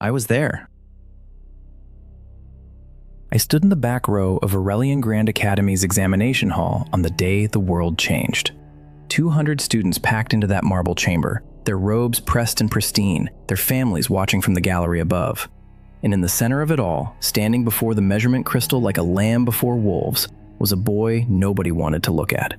I was there. I stood in the back row of Aurelian Grand Academy's examination hall on the day the world changed. 200 students packed into that marble chamber, their robes pressed and pristine, their families watching from the gallery above. And in the center of it all, standing before the measurement crystal like a lamb before wolves, was a boy nobody wanted to look at.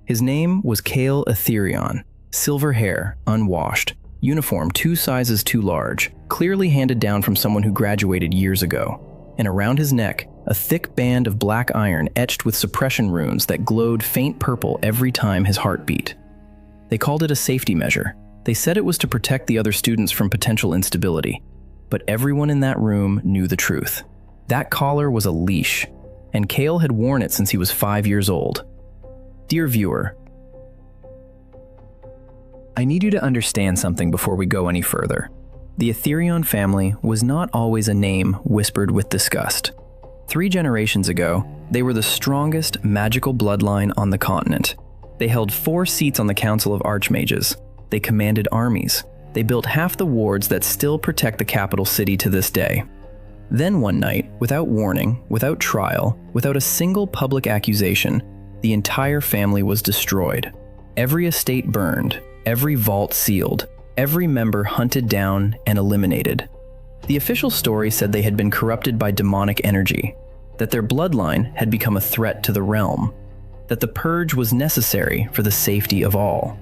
His name was Kael Aetherion, silver hair, unwashed, uniform 2 sizes too large, clearly handed down from someone who graduated years ago. And around his neck, a thick band of black iron etched with suppression runes that glowed faint purple every time his heart beat. They called it a safety measure. They said it was to protect the other students from potential instability. But everyone in that room knew the truth. That collar was a leash, and Kael had worn it since he was 5 years old. Dear viewer, I need you to understand something before we go any further. The Aetherion family was not always a name whispered with disgust. 3 generations ago, they were the strongest magical bloodline on the continent. They held 4 seats on the Council of Archmages. They commanded armies. They built half the wards that still protect the capital city to this day. Then one night, without warning, without trial, without a single public accusation, the entire family was destroyed. Every estate burned, every vault sealed, every member hunted down and eliminated. The official story said they had been corrupted by demonic energy, that their bloodline had become a threat to the realm, that the purge was necessary for the safety of all.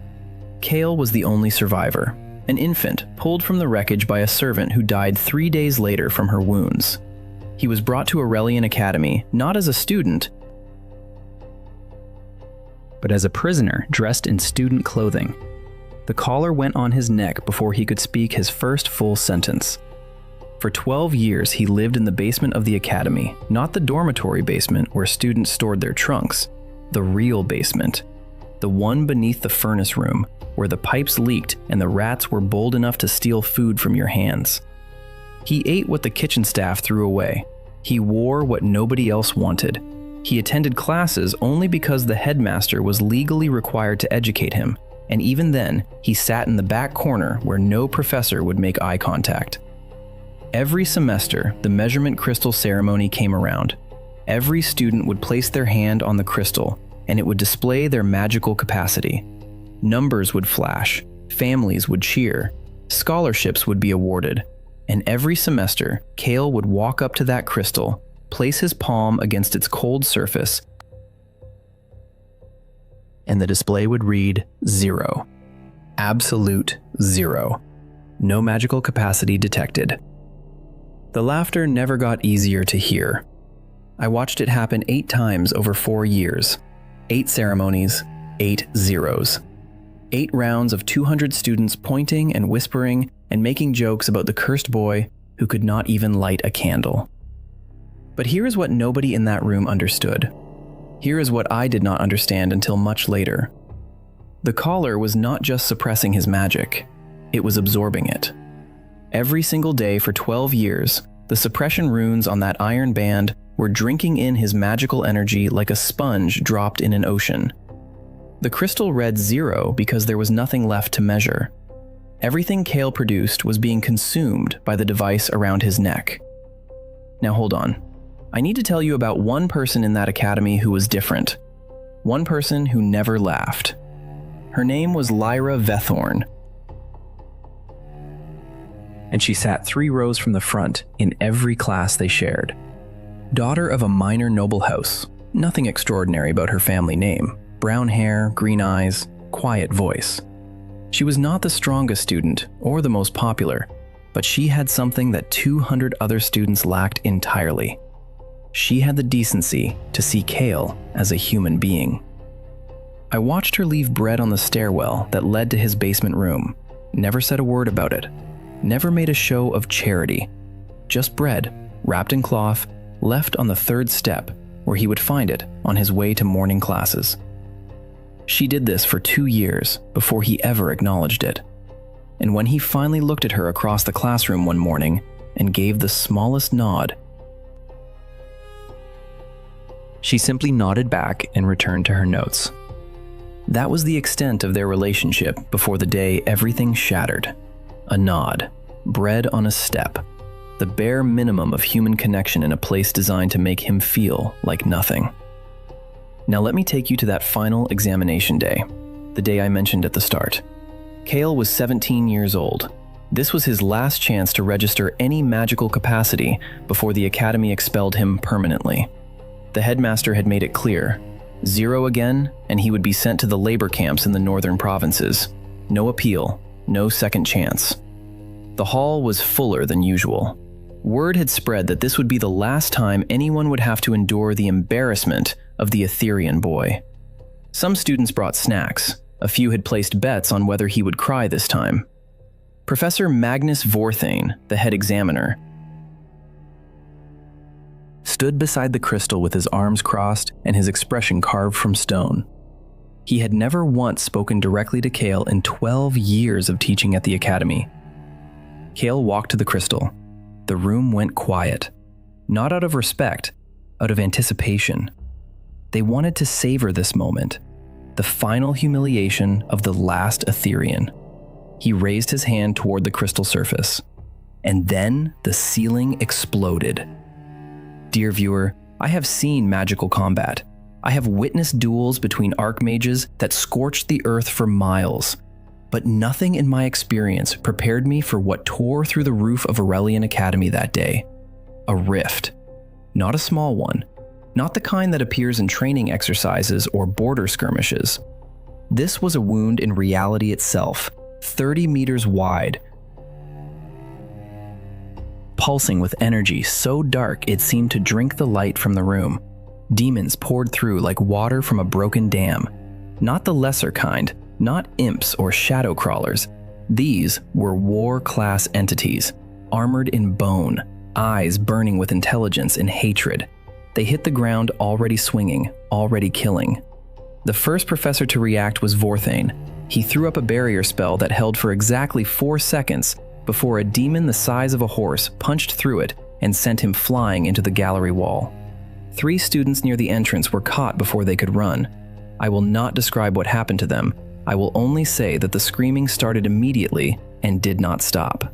Kael was the only survivor, an infant pulled from the wreckage by a servant who died 3 days later from her wounds. He was brought to Aurelian Academy not as a student, but as a prisoner dressed in student clothing. The collar went on his neck before he could speak his first full sentence. For 12 years, he lived in the basement of the academy, not the dormitory basement where students stored their trunks, the real basement, the one beneath the furnace room, where the pipes leaked and the rats were bold enough to steal food from your hands. He ate what the kitchen staff threw away. He wore what nobody else wanted. He attended classes only because the headmaster was legally required to educate him. And even then, he sat in the back corner where no professor would make eye contact. Every semester, the measurement crystal ceremony came around. Every student would place their hand on the crystal, and it would display their magical capacity. Numbers would flash, families would cheer, scholarships would be awarded, and every semester, Kael would walk up to that crystal, place his palm against its cold surface, and the display would read 0. Absolute 0. No magical capacity detected. The laughter never got easier to hear. I watched it happen 8 times over 4 years. 8 ceremonies, 8 zeros. 8 rounds of 200 students pointing and whispering and making jokes about the cursed boy who could not even light a candle. But here is what nobody in that room understood. Here is what I did not understand until much later. The collar was not just suppressing his magic, it was absorbing it. Every single day for 12 years, the suppression runes on that iron band were drinking in his magical energy like a sponge dropped in an ocean. The crystal read 0 because there was nothing left to measure. Everything Kael produced was being consumed by the device around his neck. Now hold on. I need to tell you about one person in that academy who was different. One person who never laughed. Her name was Lyra Vethorn, and she sat 3 rows from the front in every class they shared. Daughter of a minor noble house, nothing extraordinary about her family name. Brown hair, green eyes, quiet voice. She was not the strongest student or the most popular, but she had something that 200 other students lacked entirely. She had the decency to see Kael as a human being. I watched her leave bread on the stairwell that led to his basement room, never said a word about it, never made a show of charity. Just bread, wrapped in cloth, left on the 3rd step where he would find it on his way to morning classes. She did this for 2 years before he ever acknowledged it. And when he finally looked at her across the classroom one morning and gave the smallest nod, she simply nodded back and returned to her notes. That was the extent of their relationship before the day everything shattered. A nod, bred on a step, the bare minimum of human connection in a place designed to make him feel like nothing. Now let me take you to that final examination day, the day I mentioned at the start. Kael was 17 years old. This was his last chance to register any magical capacity before the academy expelled him permanently. The headmaster had made it clear, 0 again, and he would be sent to the labor camps in the northern provinces. No appeal, no second chance. The hall was fuller than usual. Word had spread that this would be the last time anyone would have to endure the embarrassment of the Aetherion boy. Some students brought snacks. A few had placed bets on whether he would cry this time. Professor Magnus Vorthane, the head examiner, stood beside the crystal with his arms crossed and his expression carved from stone. He had never once spoken directly to Kael in 12 years of teaching at the academy. Kael walked to the crystal. The room went quiet, not out of respect, out of anticipation. They wanted to savor this moment, the final humiliation of the Last Aetherion. He raised his hand toward the crystal surface, and then the ceiling exploded. Dear viewer, I have seen magical combat. I have witnessed duels between archmages that scorched the earth for miles, but nothing in my experience prepared me for what tore through the roof of Aurelian Academy that day. A rift. Not a small one. Not the kind that appears in training exercises or border skirmishes. This was a wound in reality itself, 30 meters wide, pulsing with energy so dark it seemed to drink the light from the room. Demons poured through like water from a broken dam. Not the lesser kind, not imps or shadow crawlers. These were war-class entities, armored in bone, eyes burning with intelligence and hatred. They hit the ground already swinging, already killing. The first professor to react was Vorthane. He threw up a barrier spell that held for exactly 4 seconds before a demon the size of a horse punched through it and sent him flying into the gallery wall. 3 students near the entrance were caught before they could run. I will not describe what happened to them. I will only say that the screaming started immediately and did not stop.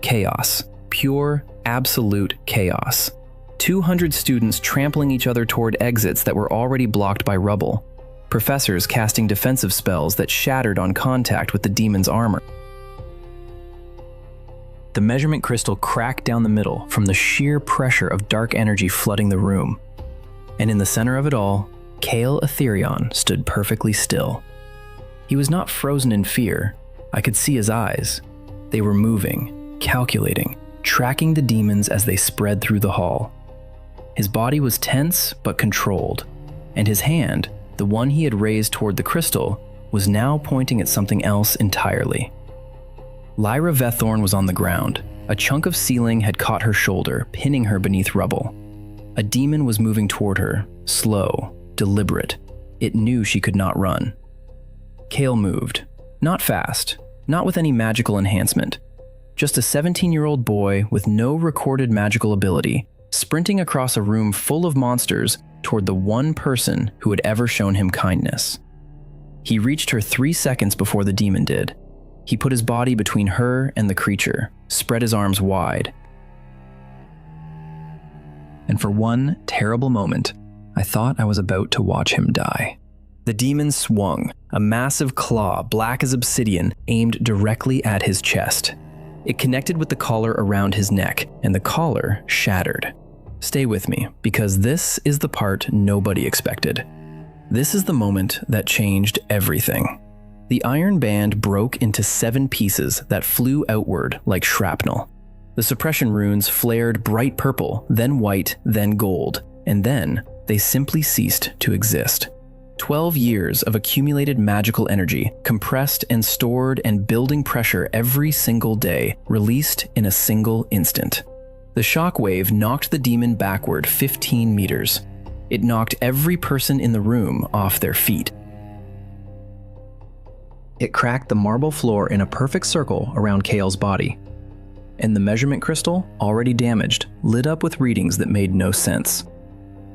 Chaos. Pure, absolute chaos. 200 students trampling each other toward exits that were already blocked by rubble. Professors casting defensive spells that shattered on contact with the demon's armor. The measurement crystal cracked down the middle from the sheer pressure of dark energy flooding the room. And in the center of it all, Kael Aetherion stood perfectly still. He was not frozen in fear. I could see his eyes. They were moving, calculating, tracking the demons as they spread through the hall. His body was tense but controlled, and his hand, the one he had raised toward the crystal, was now pointing at something else entirely. Lyra Vethorn was on the ground. A chunk of ceiling had caught her shoulder, pinning her beneath rubble. A demon was moving toward her, slow, deliberate. It knew she could not run. Kael moved. Not fast, not with any magical enhancement. Just a 17-year-old boy with no recorded magical ability, sprinting across a room full of monsters toward the one person who had ever shown him kindness. He reached her 3 seconds before the demon did. He put his body between her and the creature, spread his arms wide. And for one terrible moment, I thought I was about to watch him die. The demon swung, a massive claw, black as obsidian, aimed directly at his chest. It connected with the collar around his neck, and the collar shattered. Stay with me, because this is the part nobody expected. This is the moment that changed everything. The iron band broke into 7 pieces that flew outward like shrapnel. The suppression runes flared bright purple, then white, then gold, and then they simply ceased to exist. 12 years of accumulated magical energy, compressed and stored and building pressure every single day, released in a single instant. The shockwave knocked the demon backward 15 meters. It knocked every person in the room off their feet. It cracked the marble floor in a perfect circle around Kael's body. And the measurement crystal, already damaged, lit up with readings that made no sense.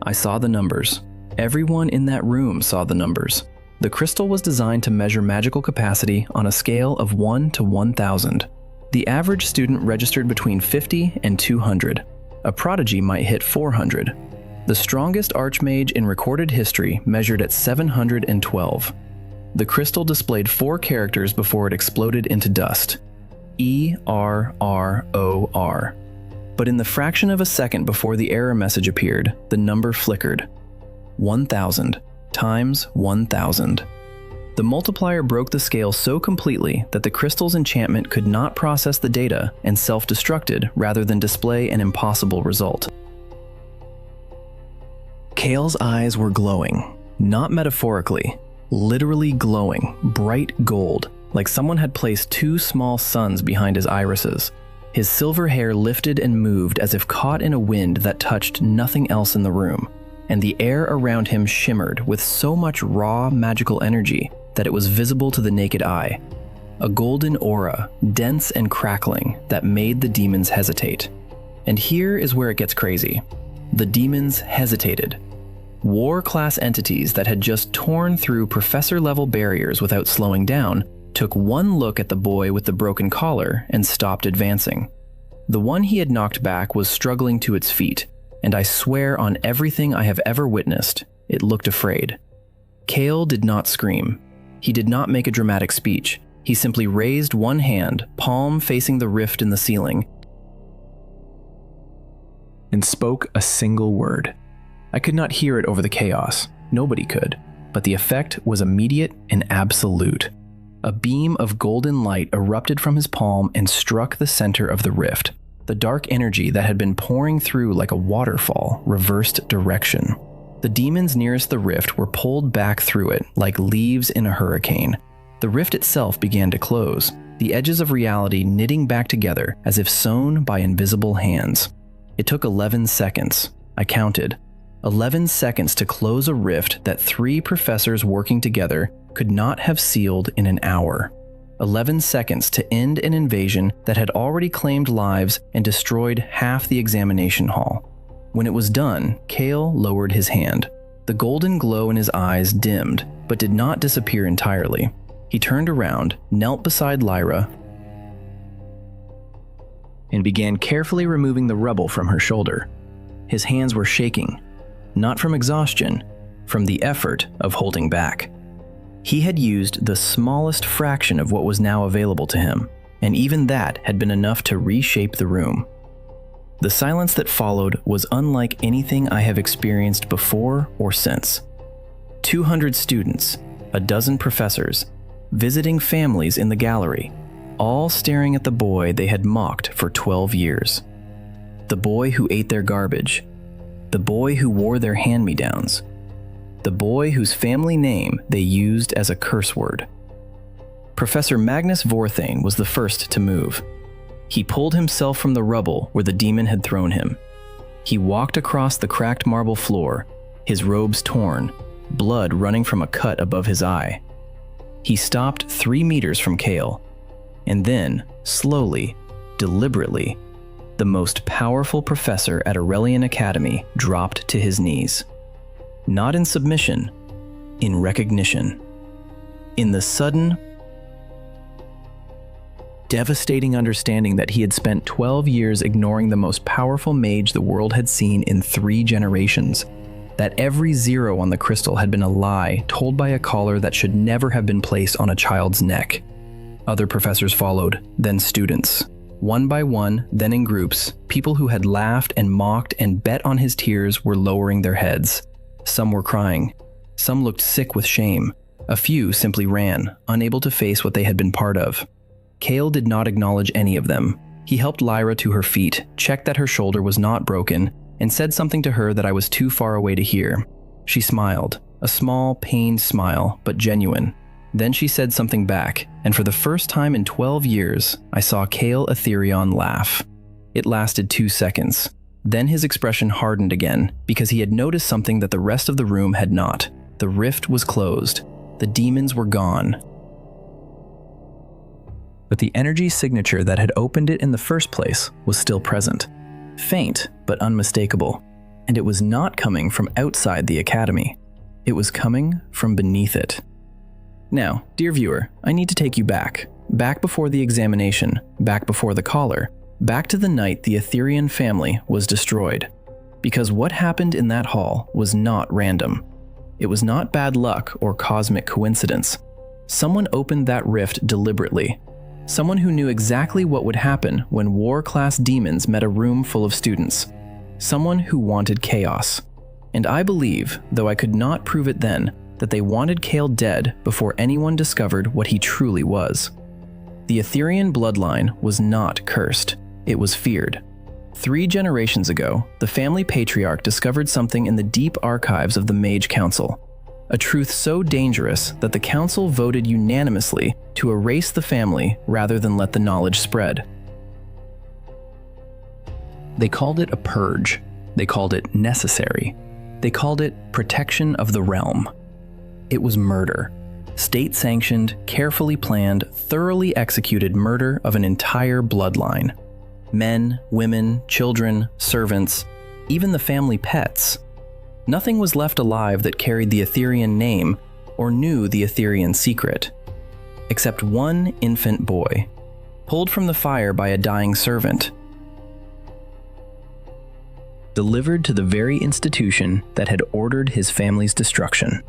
I saw the numbers. Everyone in that room saw the numbers. The crystal was designed to measure magical capacity on a scale of 1 to 1,000. The average student registered between 50 and 200. A prodigy might hit 400. The strongest archmage in recorded history measured at 712. The crystal displayed 4 characters before it exploded into dust. ERROR. But in the fraction of a second before the error message appeared, the number flickered. 1,000 times 1,000. The multiplier broke the scale so completely that the crystal's enchantment could not process the data and self-destructed rather than display an impossible result. Kael's eyes were glowing, not metaphorically, literally glowing, bright gold, like someone had placed 2 small suns behind his irises. His silver hair lifted and moved as if caught in a wind that touched nothing else in the room, and the air around him shimmered with so much raw magical energy that it was visible to the naked eye. A golden aura, dense and crackling, that made the demons hesitate. And here is where it gets crazy. The demons hesitated. War-class entities that had just torn through professor-level barriers without slowing down took one look at the boy with the broken collar and stopped advancing. The one he had knocked back was struggling to its feet, and I swear on everything I have ever witnessed, it looked afraid. Kael did not scream. He did not make a dramatic speech. He simply raised one hand, palm facing the rift in the ceiling, and spoke a single word. I could not hear it over the chaos. Nobody could. But the effect was immediate and absolute. A beam of golden light erupted from his palm and struck the center of the rift. The dark energy that had been pouring through like a waterfall reversed direction. The demons nearest the rift were pulled back through it like leaves in a hurricane. The rift itself began to close, the edges of reality knitting back together as if sewn by invisible hands. It took 11 seconds. I counted. 11 seconds to close a rift that 3 professors working together could not have sealed in an hour. 11 seconds to end an invasion that had already claimed lives and destroyed half the examination hall. When it was done, Kael lowered his hand. The golden glow in his eyes dimmed, but did not disappear entirely. He turned around, knelt beside Lyra, and began carefully removing the rubble from her shoulder. His hands were shaking, not from exhaustion, from the effort of holding back. He had used the smallest fraction of what was now available to him, and even that had been enough to reshape the room. The silence that followed was unlike anything I have experienced before or since. 200 students, a dozen professors, visiting families in the gallery, all staring at the boy they had mocked for 12 years. The boy who ate their garbage. The boy who wore their hand-me-downs. The boy whose family name they used as a curse word. Professor Magnus Vorthane was the first to move. He pulled himself from the rubble where the demon had thrown him. He walked across the cracked marble floor, his robes torn, blood running from a cut above his eye. He stopped 3 meters from Kael, and then, slowly, deliberately, the most powerful professor at Aurelian Academy dropped to his knees. Not in submission, in recognition. In the sudden, devastating understanding that he had spent 12 years ignoring the most powerful mage the world had seen in 3 generations. That every 0 on the crystal had been a lie told by a collar that should never have been placed on a child's neck. Other professors followed, then students. One by one, then in groups, people who had laughed and mocked and bet on his tears were lowering their heads. Some were crying. Some looked sick with shame. A few simply ran, unable to face what they had been part of. Kael did not acknowledge any of them. He helped Lyra to her feet, checked that her shoulder was not broken, and said something to her that I was too far away to hear. She smiled, a small, pained smile, but genuine. Then she said something back, and for the first time in 12 years, I saw Kael Aetherion laugh. It lasted 2 seconds. Then his expression hardened again, because he had noticed something that the rest of the room had not. The rift was closed. The demons were gone. But the energy signature that had opened it in the first place was still present. Faint, but unmistakable. And it was not coming from outside the academy. It was coming from beneath it. Now, dear viewer, I need to take you back. Back before the examination, back before the collar, back to the night the Aetherion family was destroyed. Because what happened in that hall was not random. It was not bad luck or cosmic coincidence. Someone opened that rift deliberately. Someone who knew exactly what would happen when war-class demons met a room full of students. Someone who wanted chaos. And I believe, though I could not prove it then, that they wanted Kael dead before anyone discovered what he truly was. The Aetherion bloodline was not cursed. It was feared. 3 generations ago, the family patriarch discovered something in the deep archives of the Mage Council. A truth so dangerous that the council voted unanimously to erase the family rather than let the knowledge spread. They called it a purge. They called it necessary. They called it protection of the realm. It was murder. State-sanctioned, carefully planned, thoroughly executed murder of an entire bloodline. Men, women, children, servants, even the family pets. Nothing was left alive that carried the Aetherion name or knew the Aetherion secret, except one infant boy, pulled from the fire by a dying servant, delivered to the very institution that had ordered his family's destruction,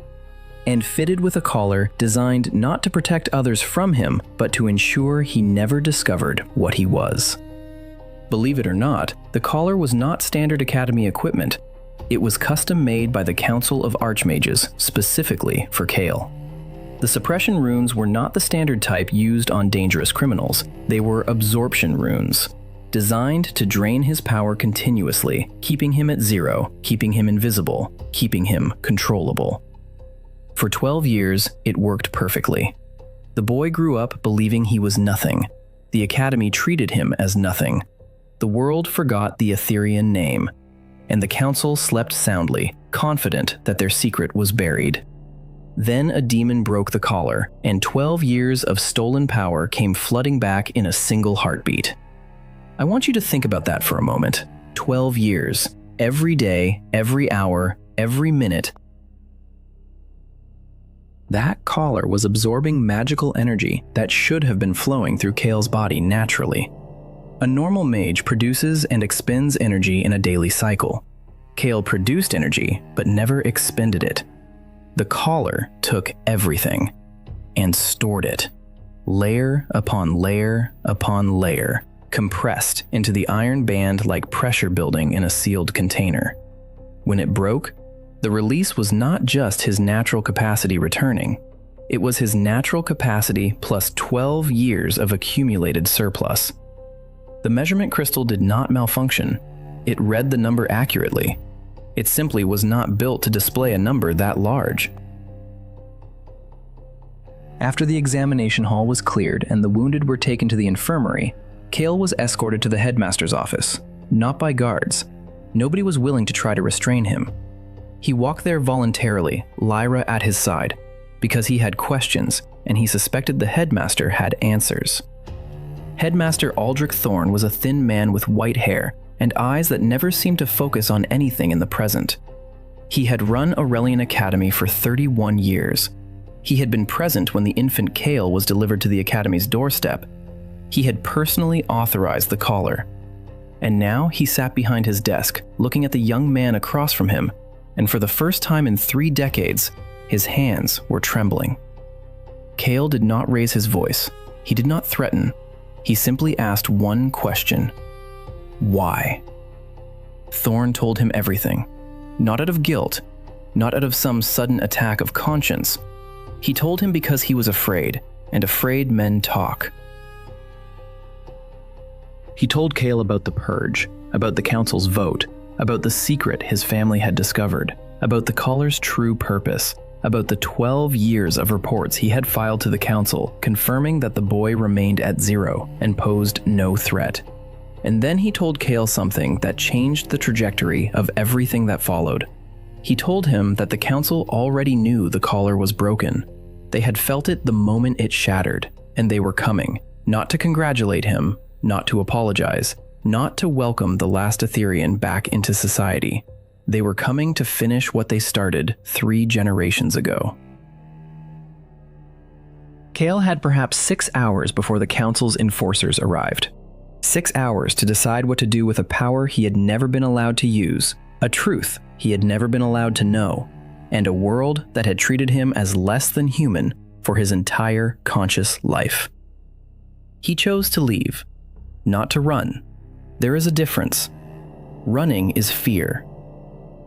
and fitted with a collar designed not to protect others from him, but to ensure he never discovered what he was. Believe it or not, the collar was not standard Academy equipment. It was custom made by the Council of Archmages, specifically for Kael. The suppression runes were not the standard type used on dangerous criminals. They were absorption runes, designed to drain his power continuously, keeping him at 0, keeping him invisible, keeping him controllable. For 12 years, it worked perfectly. The boy grew up believing he was nothing. The Academy treated him as nothing. The world forgot the Aetherion name, and the council slept soundly, confident that their secret was buried. Then a demon broke the collar, and 12 years of stolen power came flooding back in a single heartbeat. I want you to think about that for a moment. 12 years, every day, every hour, every minute. That collar was absorbing magical energy that should have been flowing through Kael's body naturally. A normal mage produces and expends energy in a daily cycle. Kael produced energy, but never expended it. The collar took everything and stored it, layer upon layer upon layer, compressed into the iron band like pressure building in a sealed container. When it broke, the release was not just his natural capacity returning. It was his natural capacity plus 12 years of accumulated surplus. The measurement crystal did not malfunction. It read the number accurately. It simply was not built to display a number that large. After the examination hall was cleared and the wounded were taken to the infirmary, Kael was escorted to the headmaster's office, not by guards. Nobody was willing to try to restrain him. He walked there voluntarily, Lyra at his side, because he had questions and he suspected the headmaster had answers. Headmaster Aldrich Thorne was a thin man with white hair and eyes that never seemed to focus on anything in the present. He had run Aurelian Academy for 31 years. He had been present when the infant Kael was delivered to the Academy's doorstep. He had personally authorized the collar. And now he sat behind his desk, looking at the young man across from him, and for the first time in 3 decades, his hands were trembling. Kael did not raise his voice. He did not threaten. He simply asked one question. Why? Thorne told him everything. Not out of guilt, not out of some sudden attack of conscience. He told him because he was afraid, and afraid men talk. He told Kael about the purge, about the council's vote, about the secret his family had discovered, about the collar's true purpose, about the 12 years of reports he had filed to the council confirming that the boy remained at 0 and posed no threat. And then he told Kael something that changed the trajectory of everything that followed. He told him that the council already knew the collar was broken. They had felt it the moment it shattered, and they were coming, not to congratulate him, not to apologize, not to welcome the Last Aetherion back into society. They were coming to finish what they started 3 generations ago. Kael had perhaps 6 hours before the council's enforcers arrived. 6 hours to decide what to do with a power he had never been allowed to use, a truth he had never been allowed to know, and a world that had treated him as less than human for his entire conscious life. He chose to leave, not to run. There is a difference. Running is fear.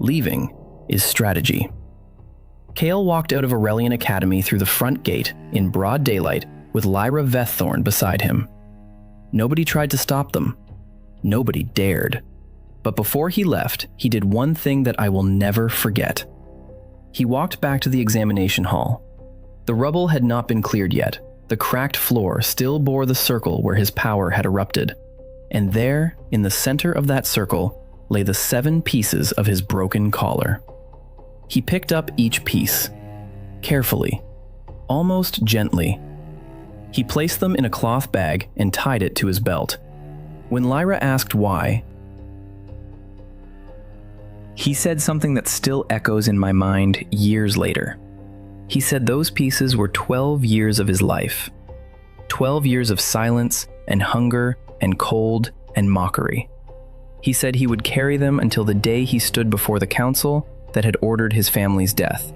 Leaving is strategy. Kael walked out of Aurelian Academy through the front gate in broad daylight with Lyra Veththorn beside him. Nobody tried to stop them. Nobody dared. But before he left, he did one thing that I will never forget. He walked back to the examination hall. The rubble had not been cleared yet. The cracked floor still bore the circle where his power had erupted. And there, in the center of that circle, lay the 7 pieces of his broken collar. He picked up each piece, carefully, almost gently. He placed them in a cloth bag and tied it to his belt. When Lyra asked why, he said something that still echoes in my mind years later. He said those pieces were 12 years of his life. 12 years of silence and hunger and cold and mockery. He said he would carry them until the day he stood before the council that had ordered his family's death,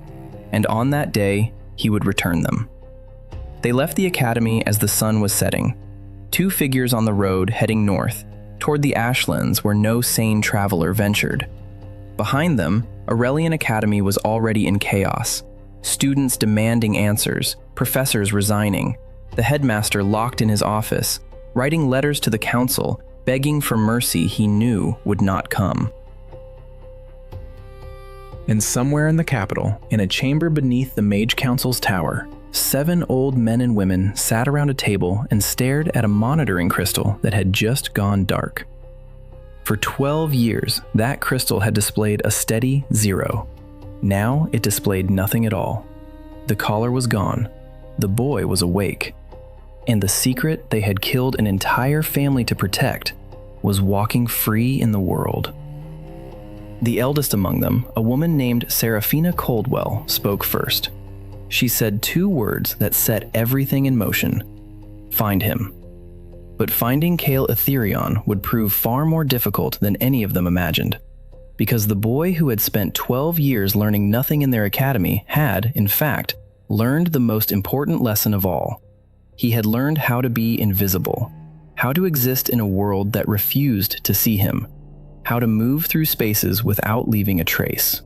and on that day, he would return them. They left the academy as the sun was setting, 2 figures on the road heading north, toward the ashlands where no sane traveler ventured. Behind them, Aurelian Academy was already in chaos, students demanding answers, professors resigning, the headmaster locked in his office, writing letters to the council, begging for mercy he knew would not come. And somewhere in the capital, in a chamber beneath the Mage Council's tower, 7 old men and women sat around a table and stared at a monitoring crystal that had just gone dark. For 12 years, that crystal had displayed a steady 0. Now it displayed nothing at all. The collar was gone. The boy was awake. And the secret they had killed an entire family to protect was walking free in the world. The eldest among them, a woman named Seraphina Coldwell, spoke first. She said 2 words that set everything in motion. Find him. But finding Kael Aetherion would prove far more difficult than any of them imagined, because the boy who had spent 12 years learning nothing in their academy had, in fact, learned the most important lesson of all. He had learned how to be invisible, how to exist in a world that refused to see him, how to move through spaces without leaving a trace.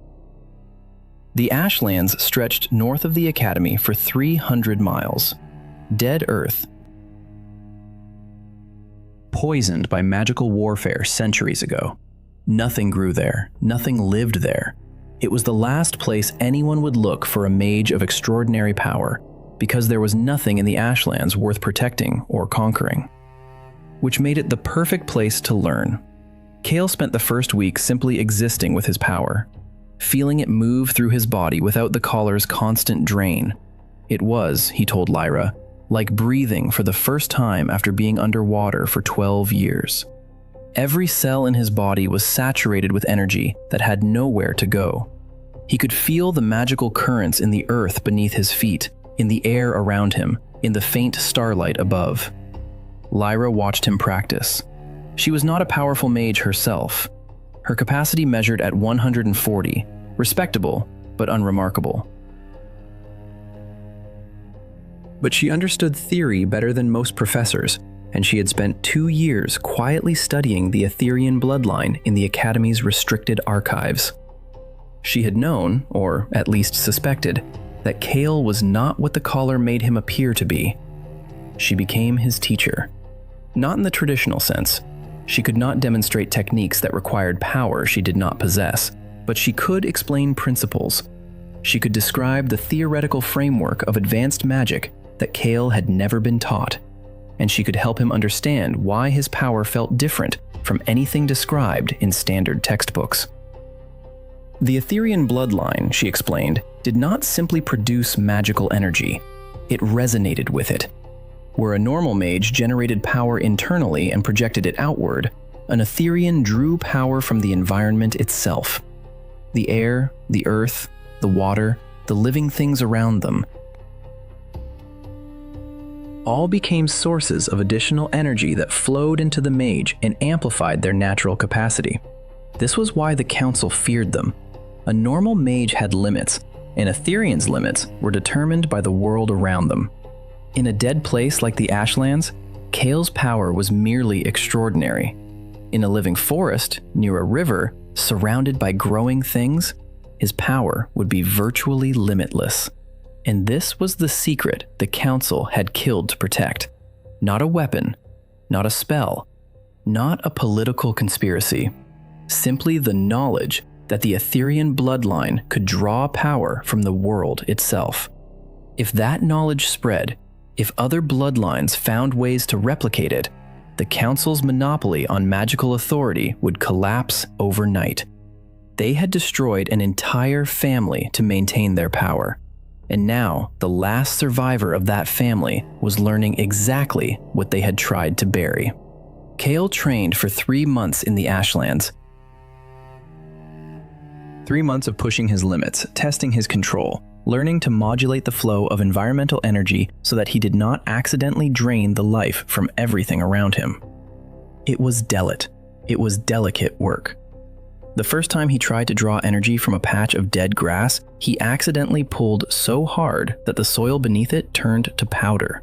The Ashlands stretched north of the academy for 300 miles. Dead earth, poisoned by magical warfare centuries ago. Nothing grew there, nothing lived there. It was the last place anyone would look for a mage of extraordinary power, because there was nothing in the Ashlands worth protecting or conquering, which made it the perfect place to learn. Kael spent the first week simply existing with his power, feeling it move through his body without the collar's constant drain. It was, he told Lyra, like breathing for the first time after being underwater for 12 years. Every cell in his body was saturated with energy that had nowhere to go. He could feel the magical currents in the earth beneath his feet, in the air around him, in the faint starlight above. Lyra watched him practice. She was not a powerful mage herself. Her capacity measured at 140, respectable but unremarkable. But she understood theory better than most professors, and she had spent 2 years quietly studying the Aetherion bloodline in the Academy's restricted archives. She had known, or at least suspected, that Kael was not what the collar made him appear to be. She became his teacher. Not in the traditional sense. She could not demonstrate techniques that required power she did not possess, but she could explain principles. She could describe the theoretical framework of advanced magic that Kael had never been taught, and she could help him understand why his power felt different from anything described in standard textbooks. The Aetherion bloodline, she explained, did not simply produce magical energy. It resonated with it. Where a normal mage generated power internally and projected it outward, an Aetherion drew power from the environment itself. The air, the earth, the water, the living things around them. all became sources of additional energy that flowed into the mage and amplified their natural capacity. This was why the council feared them. A normal mage had limits, and Aetherion's limits were determined by the world around them. In a dead place like the Ashlands, Kael's power was merely extraordinary. In a living forest, near a river, surrounded by growing things, his power would be virtually limitless. And this was the secret the council had killed to protect. Not a weapon, not a spell, not a political conspiracy. Simply the knowledge that the Aetherion bloodline could draw power from the world itself. If that knowledge spread, if other bloodlines found ways to replicate it, the council's monopoly on magical authority would collapse overnight. They had destroyed an entire family to maintain their power. And now, the last survivor of that family was learning exactly what they had tried to bury. Kael trained for 3 months in the Ashlands. 3 months of pushing his limits, testing his control, learning to modulate the flow of environmental energy so that he did not accidentally drain the life from everything around him. It was delicate work. The first time he tried to draw energy from a patch of dead grass, he accidentally pulled so hard that the soil beneath it turned to powder.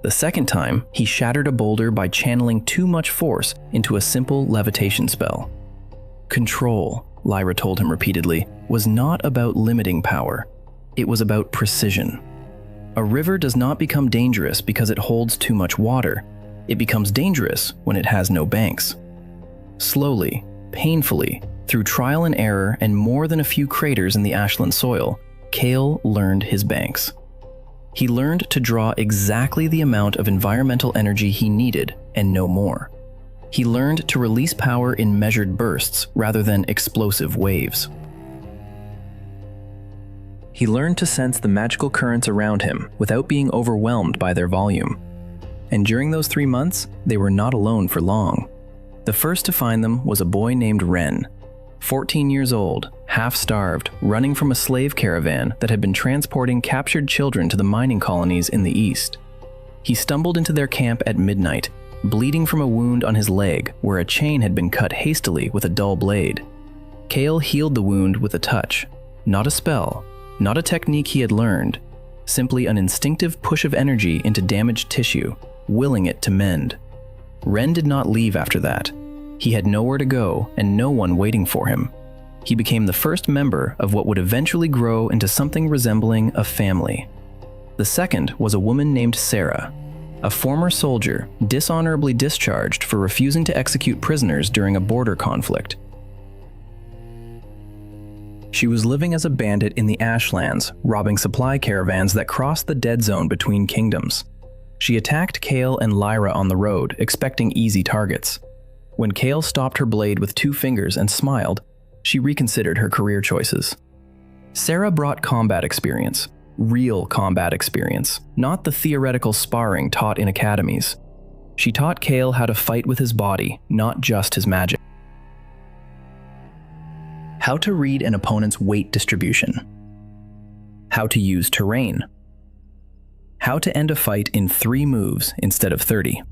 The second time, he shattered a boulder by channeling too much force into a simple levitation spell. Control, Lyra told him repeatedly, was not about limiting power. It was about precision. A river does not become dangerous because it holds too much water. It becomes dangerous when it has no banks. Slowly, painfully, through trial and error and more than a few craters in the Ashland soil, Kael learned his banks. He learned to draw exactly the amount of environmental energy he needed and no more. He learned to release power in measured bursts rather than explosive waves. He learned to sense the magical currents around him without being overwhelmed by their volume. And during those 3 months, they were not alone for long. The first to find them was a boy named Ren, 14 years old, half-starved, running from a slave caravan that had been transporting captured children to the mining colonies in the east. He stumbled into their camp at midnight, bleeding from a wound on his leg where a chain had been cut hastily with a dull blade. Kael healed the wound with a touch, not a spell, not a technique he had learned, simply an instinctive push of energy into damaged tissue, willing it to mend. Ren did not leave after that. He had nowhere to go and no one waiting for him. He became the first member of what would eventually grow into something resembling a family. The second was a woman named Sarah, a former soldier dishonorably discharged for refusing to execute prisoners during a border conflict. She was living as a bandit in the Ashlands, robbing supply caravans that crossed the dead zone between kingdoms. She attacked Kael and Lyra on the road, expecting easy targets. When Kael stopped her blade with 2 fingers and smiled, she reconsidered her career choices. Sarah brought combat experience, real combat experience, not the theoretical sparring taught in academies. She taught Kael how to fight with his body, not just his magic. How to read an opponent's weight distribution. How to use terrain. How to end a fight in 3 moves instead of 30.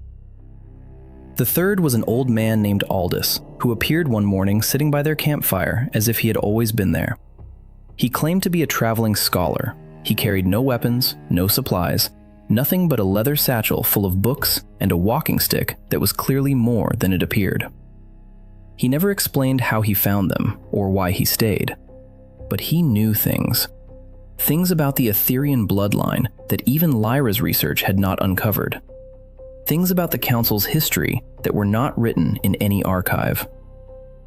The third was an old man named Aldous, who appeared one morning sitting by their campfire as if he had always been there. He claimed to be a traveling scholar. He carried no weapons, no supplies, nothing but a leather satchel full of books and a walking stick that was clearly more than it appeared. He never explained how he found them or why he stayed, but he knew things. Things about the Aetherion bloodline that even Lyra's research had not uncovered. Things about the Council's history that were not written in any archive.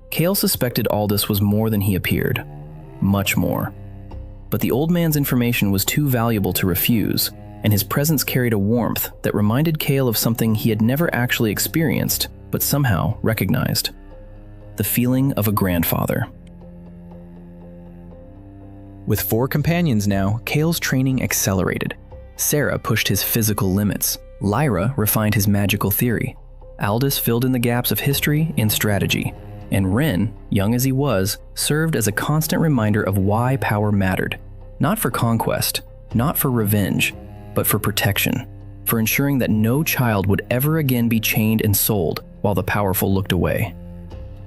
Kael suspected Aldous was more than he appeared. Much more. But the old man's information was too valuable to refuse, and his presence carried a warmth that reminded Kael of something he had never actually experienced, but somehow recognized. The feeling of a grandfather. With 4 companions now, Kael's training accelerated. Sarah pushed his physical limits. Lyra refined his magical theory. Aldous filled in the gaps of history and strategy. And Ren, young as he was, served as a constant reminder of why power mattered. Not for conquest, not for revenge, but for protection. for ensuring that no child would ever again be chained and sold while the powerful looked away.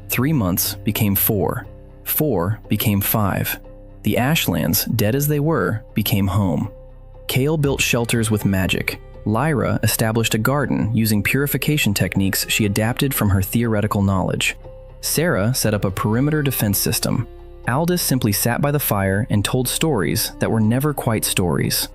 3 months became 4. 4 became 5. The Ashlands, dead as they were, became home. Kael built shelters with magic. Lyra established a garden using purification techniques she adapted from her theoretical knowledge. Sarah set up a perimeter defense system. Aldous simply sat by the fire and told stories that were never quite stories.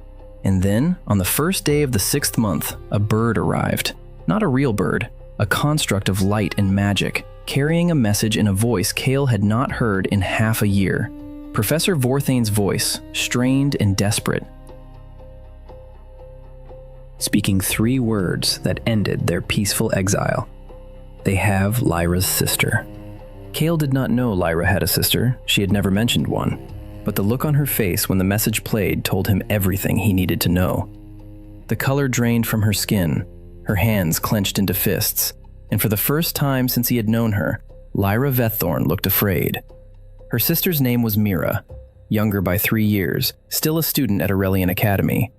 And then, on the first day of the 6th month, a bird arrived. Not a real bird, a construct of light and magic, carrying a message in a voice Kael had not heard in half a year. Professor Vorthane's voice, strained and desperate, speaking 3 words that ended their peaceful exile. They have Lyra's sister. Kael did not know Lyra had a sister. She had never mentioned one. But the look on her face when the message played told him everything he needed to know. The color drained from her skin, her hands clenched into fists, and for the first time since he had known her, Lyra Vethorn looked afraid. Her sister's name was Mira, younger by 3 years, still a student at Aurelian Academy.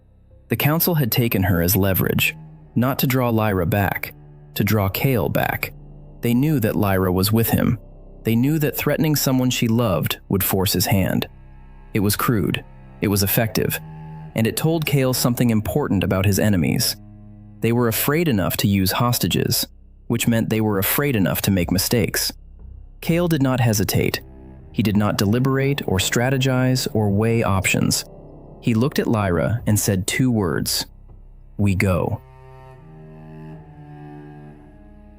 The council had taken her as leverage, not to draw Lyra back, to draw Kael back. They knew that Lyra was with him. They knew that threatening someone she loved would force his hand. It was crude, it was effective, and it told Kael something important about his enemies. They were afraid enough to use hostages, which meant they were afraid enough to make mistakes. Kael did not hesitate. He did not deliberate or strategize or weigh options. He looked at Lyra and said 2 words: "We go."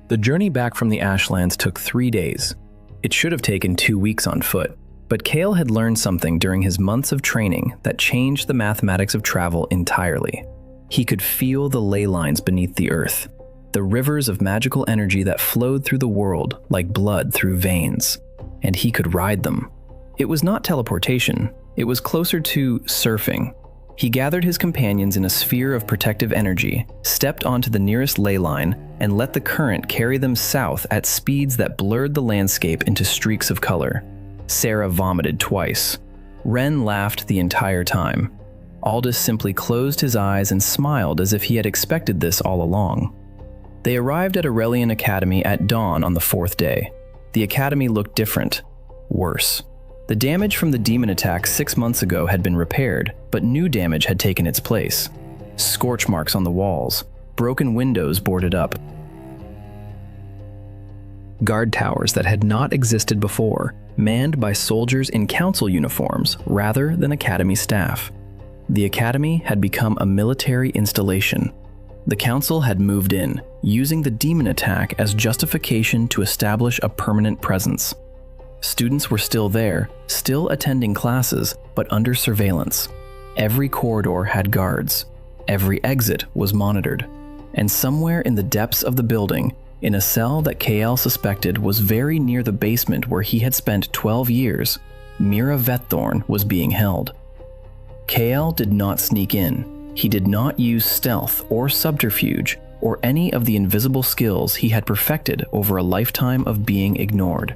The journey back from the Ashlands took 3 days. It should have taken 2 weeks on foot, but Kael had learned something during his months of training that changed the mathematics of travel entirely. He could feel the ley lines beneath the earth, the rivers of magical energy that flowed through the world like blood through veins, and he could ride them. It was not teleportation. It was closer to surfing. He gathered his companions in a sphere of protective energy, stepped onto the nearest ley line, and let the current carry them south at speeds that blurred the landscape into streaks of color. Sarah vomited twice. Ren laughed the entire time. Aldous simply closed his eyes and smiled as if he had expected this all along. They arrived at Aurelian Academy at dawn on the 4th day. The academy looked different, worse. The damage from the demon attack 6 months ago had been repaired, but new damage had taken its place. Scorch marks on the walls, broken windows boarded up, guard towers that had not existed before, manned by soldiers in council uniforms rather than academy staff. The academy had become a military installation. The council had moved in, using the demon attack as justification to establish a permanent presence. Students were still there, still attending classes, but under surveillance. Every corridor had guards. Every exit was monitored. And somewhere in the depths of the building, in a cell that Kael suspected was very near the basement where he had spent 12 years, Mira Vethorn was being held. Kael did not sneak in. He did not use stealth or subterfuge or any of the invisible skills he had perfected over a lifetime of being ignored.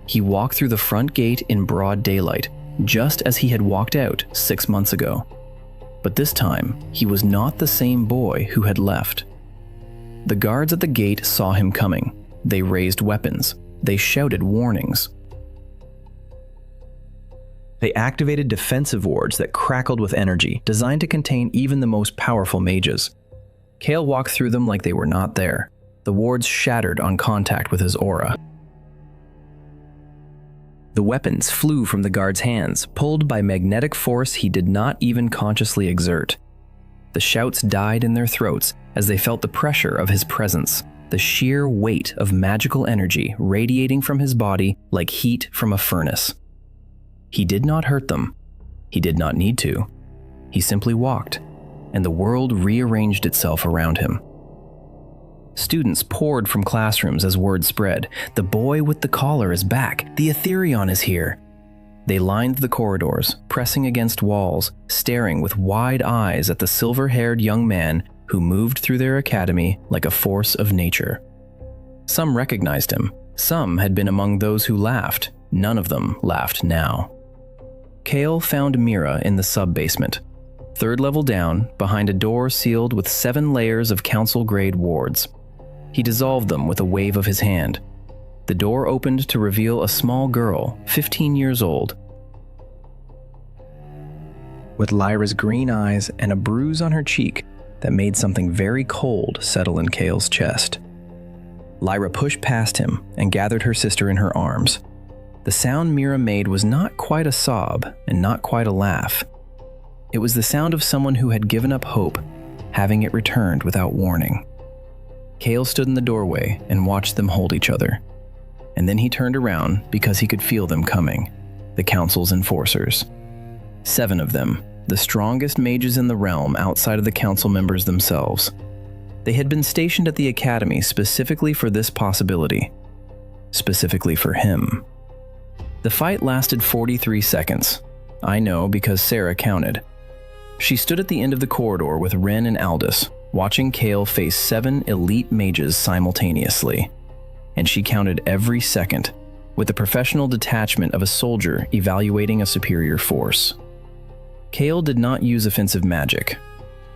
He walked through the front gate in broad daylight, just as he had walked out 6 months ago. But this time, he was not the same boy who had left. The guards at the gate saw him coming. They raised weapons. They shouted warnings. They activated defensive wards that crackled with energy, designed to contain even the most powerful mages. Kael walked through them like they were not there. The wards shattered on contact with his aura. The weapons flew from the guard's hands, pulled by magnetic force he did not even consciously exert. The shouts died in their throats as they felt the pressure of his presence, the sheer weight of magical energy radiating from his body like heat from a furnace. He did not hurt them. He did not need to. He simply walked, and the world rearranged itself around him. Students poured from classrooms as word spread. The boy with the collar is back. The Aetherion is here. They lined the corridors, pressing against walls, staring with wide eyes at the silver-haired young man who moved through their academy like a force of nature. Some recognized him. Some had been among those who laughed. None of them laughed now. Kael found Mira in the sub-basement. Third level down, behind a door sealed with 7 layers of council-grade wards. He dissolved them with a wave of his hand. The door opened to reveal a small girl, 15 years old, with Lyra's green eyes and a bruise on her cheek that made something very cold settle in Kael's chest. Lyra pushed past him and gathered her sister in her arms. The sound Mira made was not quite a sob and not quite a laugh. It was the sound of someone who had given up hope, having it returned without warning. Kael stood in the doorway and watched them hold each other. And then he turned around because he could feel them coming, the council's enforcers. 7 of them, the strongest mages in the realm outside of the council members themselves. They had been stationed at the academy specifically for this possibility, specifically for him. The fight lasted 43 seconds. I know because Sarah counted. She stood at the end of the corridor with Ren and Aldous, watching Kael face 7 elite mages simultaneously. And she counted every second, with the professional detachment of a soldier evaluating a superior force. Kael did not use offensive magic,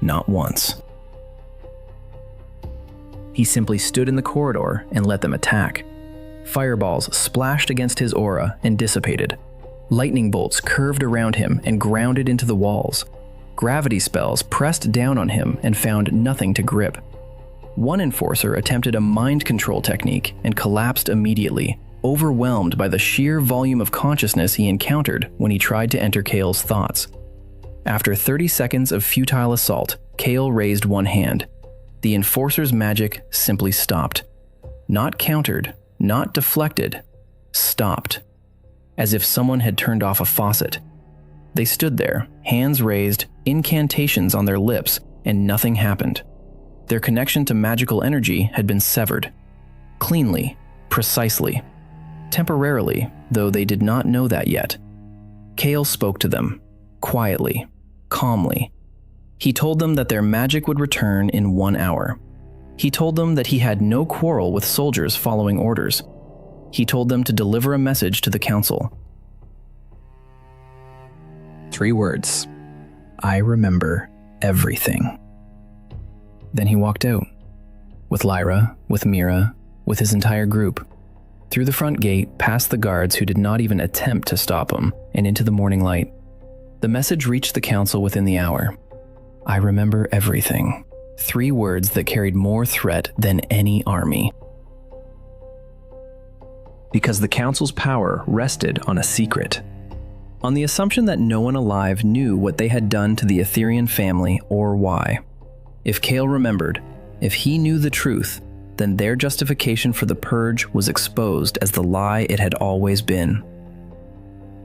not once. He simply stood in the corridor and let them attack. Fireballs splashed against his aura and dissipated. Lightning bolts curved around him and grounded into the walls. Gravity spells pressed down on him and found nothing to grip. One enforcer attempted a mind control technique and collapsed immediately, overwhelmed by the sheer volume of consciousness he encountered when he tried to enter Kael's thoughts. After 30 seconds of futile assault, Kael raised one hand. The enforcer's magic simply stopped. Not countered, not deflected, stopped. As if someone had turned off a faucet. They stood there, hands raised, incantations on their lips, and nothing happened. Their connection to magical energy had been severed. Cleanly, precisely. Temporarily, though they did not know that yet. Kael spoke to them, quietly, calmly. He told them that their magic would return in 1 hour. He told them that he had no quarrel with soldiers following orders. He told them to deliver a message to the council. 3 words. I remember everything. Then he walked out. With Lyra, with Mira, with his entire group. Through the front gate, past the guards who did not even attempt to stop him, and into the morning light. The message reached the council within the hour. I remember everything. 3 words that carried more threat than any army. Because the council's power rested on a secret. On the assumption that no one alive knew what they had done to the Aetherion family or why. If Kael remembered, if he knew the truth, then their justification for the purge was exposed as the lie it had always been.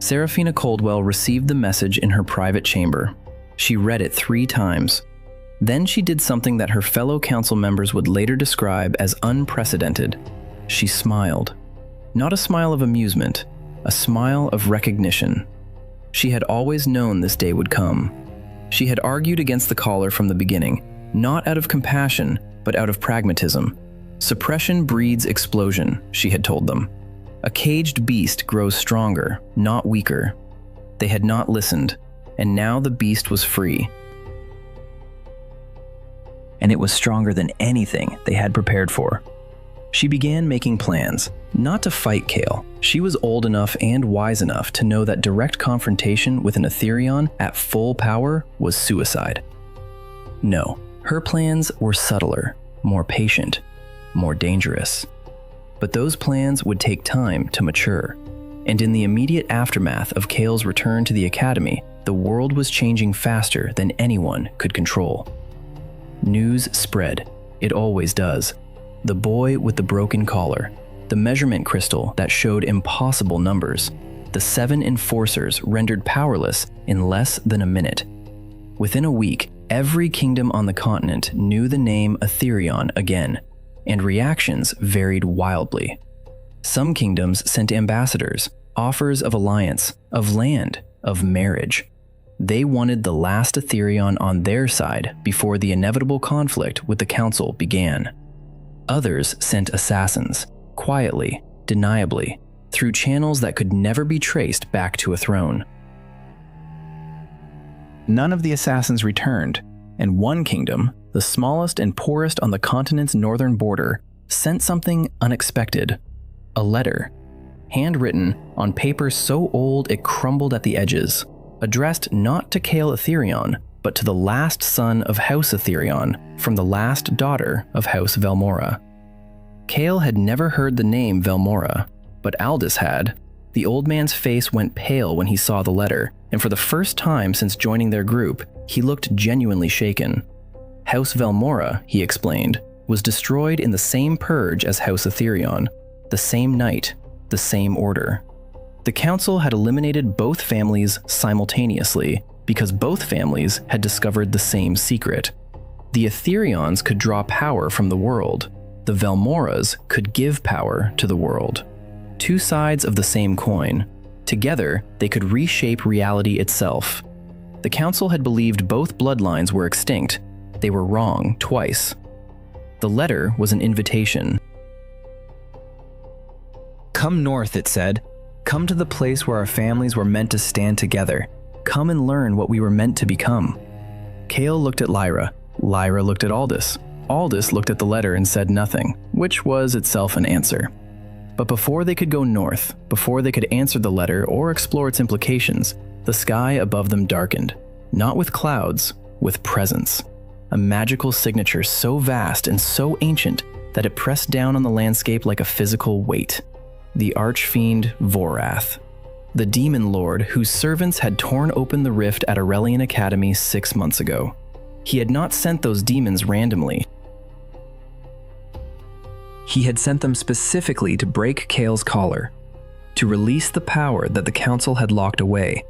Seraphina Coldwell received the message in her private chamber. She read it 3 times. Then she did something that her fellow council members would later describe as unprecedented. She smiled. Not a smile of amusement, a smile of recognition. She had always known this day would come. She had argued against the caller from the beginning, not out of compassion, but out of pragmatism. Suppression breeds explosion, she had told them. A caged beast grows stronger, not weaker. They had not listened, and now the beast was free. And it was stronger than anything they had prepared for. She began making plans, not to fight Kael. She was old enough and wise enough to know that direct confrontation with an Aetherion at full power was suicide. No, her plans were subtler, more patient, more dangerous. But those plans would take time to mature. And in the immediate aftermath of Kael's return to the academy, the world was changing faster than anyone could control. News spread. It always does. The boy with the broken collar, the measurement crystal that showed impossible numbers, the 7 enforcers rendered powerless in less than a minute. Within a week, every kingdom on the continent knew the name Aetherion again, and reactions varied wildly. Some kingdoms sent ambassadors, offers of alliance, of land, of marriage. They wanted the Last Aetherion on their side before the inevitable conflict with the council began. Others sent assassins, quietly, deniably, through channels that could never be traced back to a throne. none of the assassins returned, and one kingdom, the smallest and poorest on the continent's northern border, sent something unexpected. A letter, handwritten on paper so old it crumbled at the edges, addressed not to Kael Aetherion, but to the last son of House Aetherion from the last daughter of House Velmora. Kael had never heard the name Velmora, but Aldous had. The old man's face went pale when he saw the letter, and for the first time since joining their group, he looked genuinely shaken. House Velmora, he explained, was destroyed in the same purge as House Aetherion, the same night, the same order. The council had eliminated both families simultaneously because both families had discovered the same secret. The Aetherions could draw power from the world. The Velmoras could give power to the world. Two sides of the same coin. Together, they could reshape reality itself. The council had believed both bloodlines were extinct. They were wrong twice. The letter was an invitation. "Come north," it said. "Come to the place where our families were meant to stand together. Come and learn what we were meant to become." Kael looked at Lyra. Lyra looked at Aldous. Aldous looked at the letter and said nothing, which was itself an answer. But before they could go north, before they could answer the letter or explore its implications, the sky above them darkened, not with clouds, with presence. A magical signature so vast and so ancient that it pressed down on the landscape like a physical weight. The archfiend Vorath, the demon lord whose servants had torn open the rift at Aurelian Academy 6 months ago. He had not sent those demons randomly. He had sent them specifically to break Kael's collar, to release the power that the council had locked away,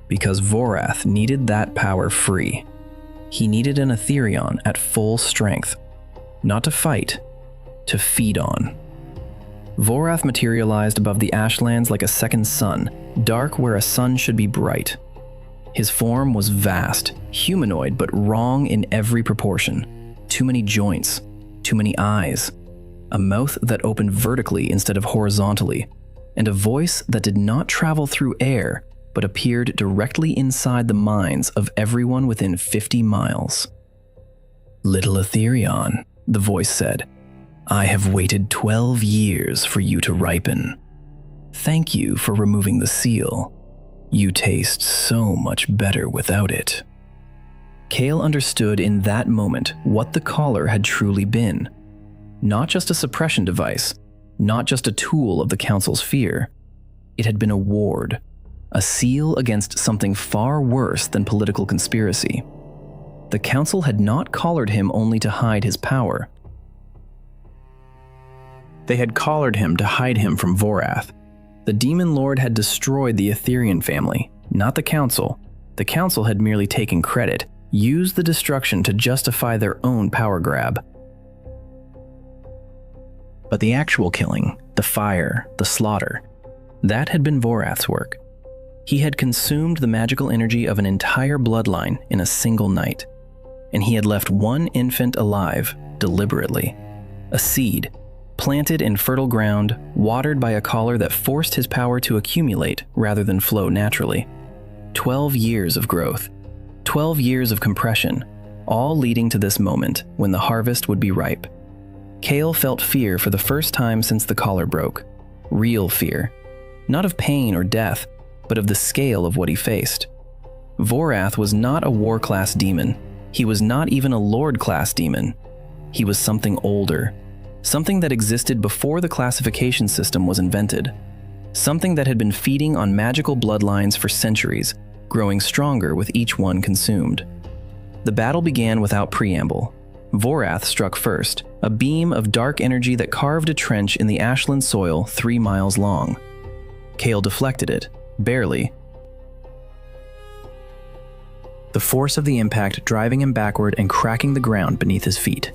because Vorath needed that power free. He needed an Aetherion at full strength, not to fight, to feed on. Vorath materialized above the Ashlands like a second sun, dark where a sun should be bright. His form was vast, humanoid but wrong in every proportion. Too many joints, too many eyes, a mouth that opened vertically instead of horizontally, and a voice that did not travel through air but appeared directly inside the minds of everyone within 50 miles. "Little Aetherion," the voice said, "I have waited 12 years for you to ripen. Thank you for removing the seal. You taste so much better without it." Kael understood in that moment what the collar had truly been. Not just a suppression device, not just a tool of the council's fear. It had been a ward, a seal against something far worse than political conspiracy. The council had not collared him only to hide his power. They had collared him to hide him from Vorath. The demon lord had destroyed the Aetherion family, not the council. The council had merely taken credit, used the destruction to justify their own power grab. But the actual killing, the fire, the slaughter, that had been Vorath's work. He had consumed the magical energy of an entire bloodline in a single night, and he had left one infant alive deliberately, a seed, planted in fertile ground, watered by a collar that forced his power to accumulate rather than flow naturally. 12 years of growth, 12 years of compression, all leading to this moment when the harvest would be ripe. Kael felt fear for the first time since the collar broke. Real fear. Not of pain or death, but of the scale of what he faced. Vorath was not a war-class demon. He was not even a lord-class demon. He was something older. Something that existed before the classification system was invented. Something that had been feeding on magical bloodlines for centuries, growing stronger with each one consumed. The battle began without preamble. Vorath struck first, a beam of dark energy that carved a trench in the ashland soil 3 miles long. Kael deflected it, barely. The force of the impact driving him backward and cracking the ground beneath his feet.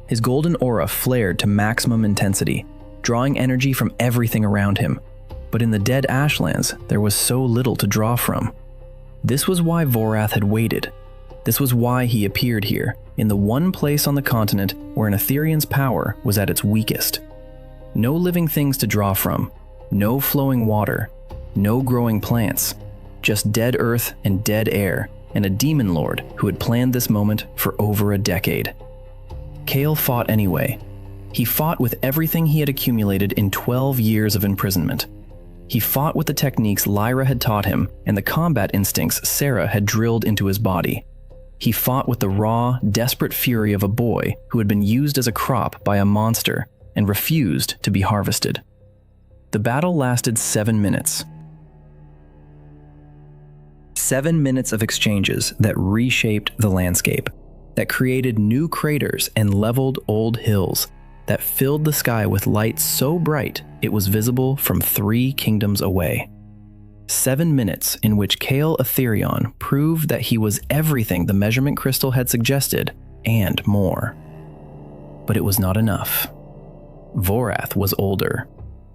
His golden aura flared to maximum intensity, drawing energy from everything around him. But in the dead ashlands, there was so little to draw from. This was why Vorath had waited. This was why he appeared here, in the one place on the continent where an Aetherion's power was at its weakest. No living things to draw from, no flowing water, no growing plants, just dead earth and dead air, and a demon lord who had planned this moment for over a decade. Kael fought anyway. He fought with everything he had accumulated in 12 years of imprisonment. He fought with the techniques Lyra had taught him and the combat instincts Sarah had drilled into his body. He fought with the raw, desperate fury of a boy who had been used as a crop by a monster and refused to be harvested. The battle lasted 7 minutes. 7 minutes of exchanges that reshaped the landscape, that created new craters and leveled old hills, that filled the sky with light so bright it was visible from 3 kingdoms away. 7 minutes in which Kael Aetherion proved that he was everything the measurement crystal had suggested, and more. But it was not enough. Vorath was older.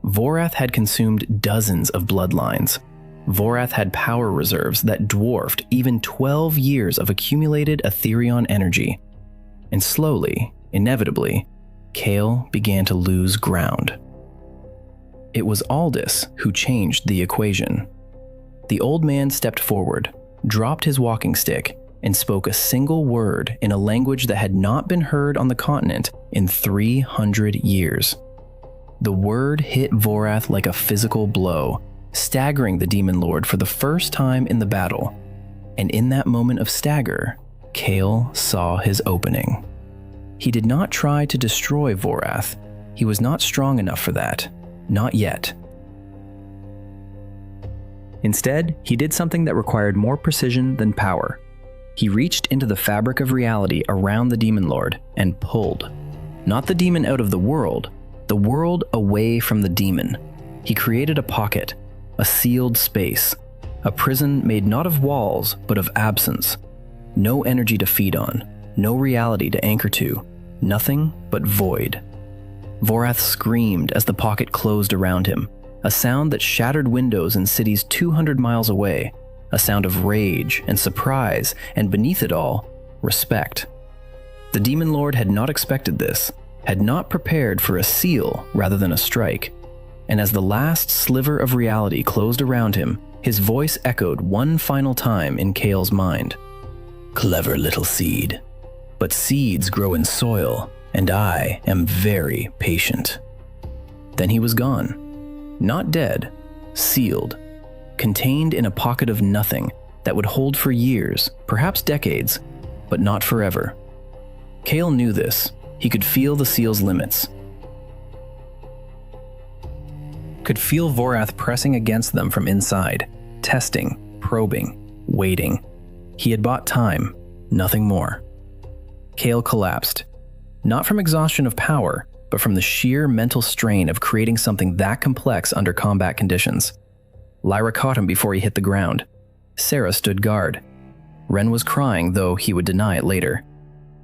Vorath had consumed dozens of bloodlines. Vorath had power reserves that dwarfed even 12 years of accumulated Aetherion energy. And slowly, inevitably, Kael began to lose ground. It was Aldous who changed the equation. The old man stepped forward, dropped his walking stick, and spoke a single word in a language that had not been heard on the continent in 300 years. The word hit Vorath like a physical blow, staggering the demon lord for the first time in the battle. And in that moment of stagger, Kael saw his opening. He did not try to destroy Vorath. He was not strong enough for that. Not yet. Instead, he did something that required more precision than power. He reached into the fabric of reality around the demon lord and pulled. Not the demon out of the world away from the demon. He created a pocket, a sealed space, a prison made not of walls but of absence. No energy to feed on, no reality to anchor to, nothing but void. Vorath screamed as the pocket closed around him, a sound that shattered windows in cities 200 miles away, a sound of rage and surprise, and beneath it all, respect. The demon lord had not expected this, had not prepared for a seal rather than a strike, and as the last sliver of reality closed around him, his voice echoed one final time in Kael's mind. "Clever little seed, but seeds grow in soil, and I am very patient." Then he was gone. Not dead, sealed, contained in a pocket of nothing that would hold for years, perhaps decades, but not forever. Kael knew this. He could feel the seal's limits. Could feel Vorath pressing against them from inside, testing, probing, waiting. He had bought time, nothing more. Kael collapsed, not from exhaustion of power, but from the sheer mental strain of creating something that complex under combat conditions. Lyra caught him before he hit the ground. Sarah stood guard. Ren was crying, though he would deny it later.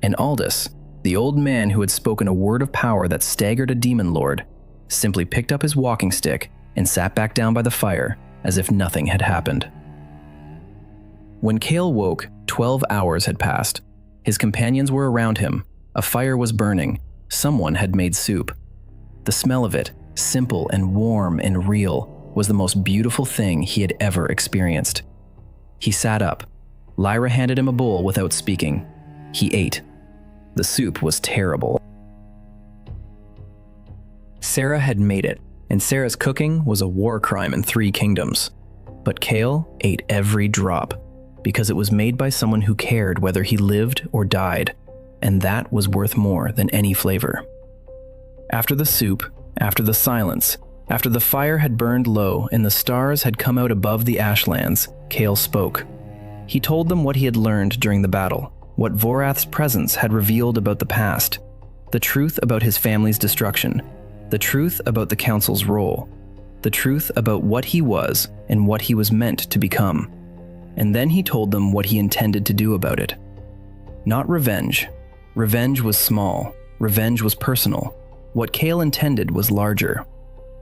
And Aldous, the old man who had spoken a word of power that staggered a demon lord, simply picked up his walking stick and sat back down by the fire as if nothing had happened. When Kael woke, 12 hours had passed. His companions were around him. A fire was burning. Someone had made soup. The smell of it, simple and warm and real, was the most beautiful thing he had ever experienced. He sat up. Lyra handed him a bowl without speaking. He ate. The soup was terrible. Sarah had made it, and Sarah's cooking was a war crime in 3 kingdoms. But Kael ate every drop, because it was made by someone who cared whether he lived or died, and that was worth more than any flavor. After the soup, after the silence, after the fire had burned low and the stars had come out above the ashlands, Kael spoke. He told them what he had learned during the battle, what Vorath's presence had revealed about the past, the truth about his family's destruction, the truth about the council's role, the truth about what he was and what he was meant to become. And then he told them what he intended to do about it. Not revenge. Revenge was small. Revenge was personal. What Kael intended was larger.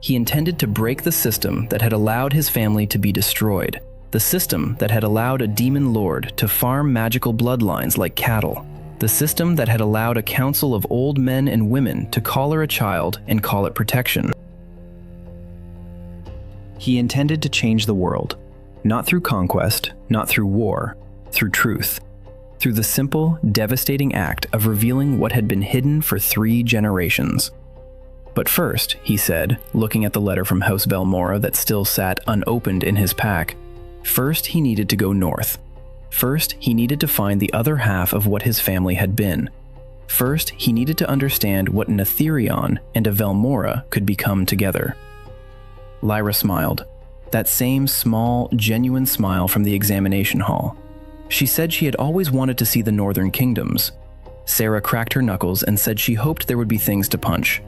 He intended to break the system that had allowed his family to be destroyed, the system that had allowed a demon lord to farm magical bloodlines like cattle, the system that had allowed a council of old men and women to collar a child and call it protection. He intended to change the world, not through conquest, not through war, through truth, through the simple, devastating act of revealing what had been hidden for 3 generations. But first, he said, looking at the letter from House Velmora that still sat unopened in his pack, first he needed to go north. First, he needed to find the other half of what his family had been. First, he needed to understand what an Aetherion and a Velmora could become together. Lyra smiled, that same small, genuine smile from the examination hall. She said she had always wanted to see the Northern Kingdoms. Sarah cracked her knuckles and said she hoped there would be things to punch.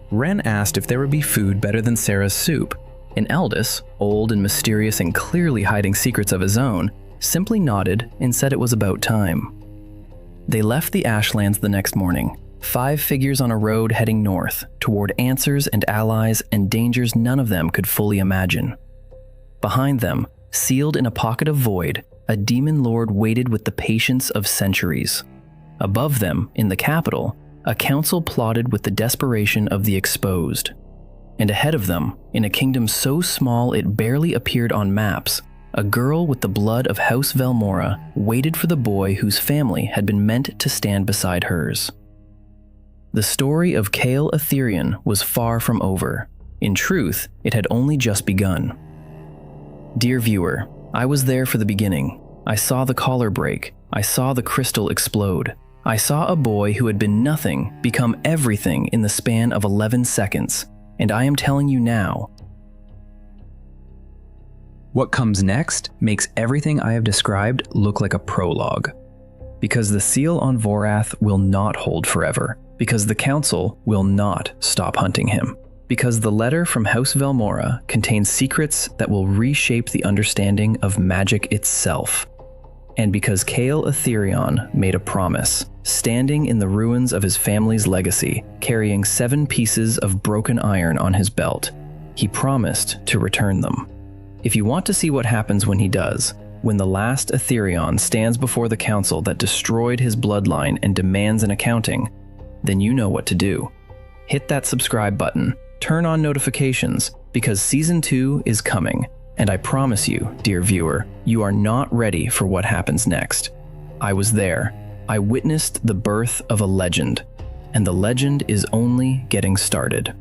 Ren asked if there would be food better than Sarah's soup, and Aldous, old and mysterious and clearly hiding secrets of his own, simply nodded and said it was about time. They left the Ashlands the next morning, 5 figures on a road heading north, toward answers and allies and dangers none of them could fully imagine. Behind them, sealed in a pocket of void, a demon lord waited with the patience of centuries. Above them, in the capital, a council plotted with the desperation of the exposed. And ahead of them, in a kingdom so small it barely appeared on maps, a girl with the blood of House Velmora waited for the boy whose family had been meant to stand beside hers. The story of Kael Aetherion was far from over. In truth, it had only just begun. Dear viewer, I was there for the beginning. I saw the collar break. I saw the crystal explode. I saw a boy who had been nothing become everything in the span of 11 seconds. And I am telling you now, what comes next makes everything I have described look like a prologue. Because the seal on Vorath will not hold forever. Because the council will not stop hunting him. Because the letter from House Velmora contains secrets that will reshape the understanding of magic itself. And because Kael Aetherion made a promise, standing in the ruins of his family's legacy, carrying 7 pieces of broken iron on his belt, he promised to return them. If you want to see what happens when he does, when the Last Aetherion stands before the council that destroyed his bloodline and demands an accounting, then you know what to do. Hit that subscribe button, turn on notifications, because Season 2 is coming, and I promise you, dear viewer, you are not ready for what happens next. I was there. I witnessed the birth of a legend, and the legend is only getting started.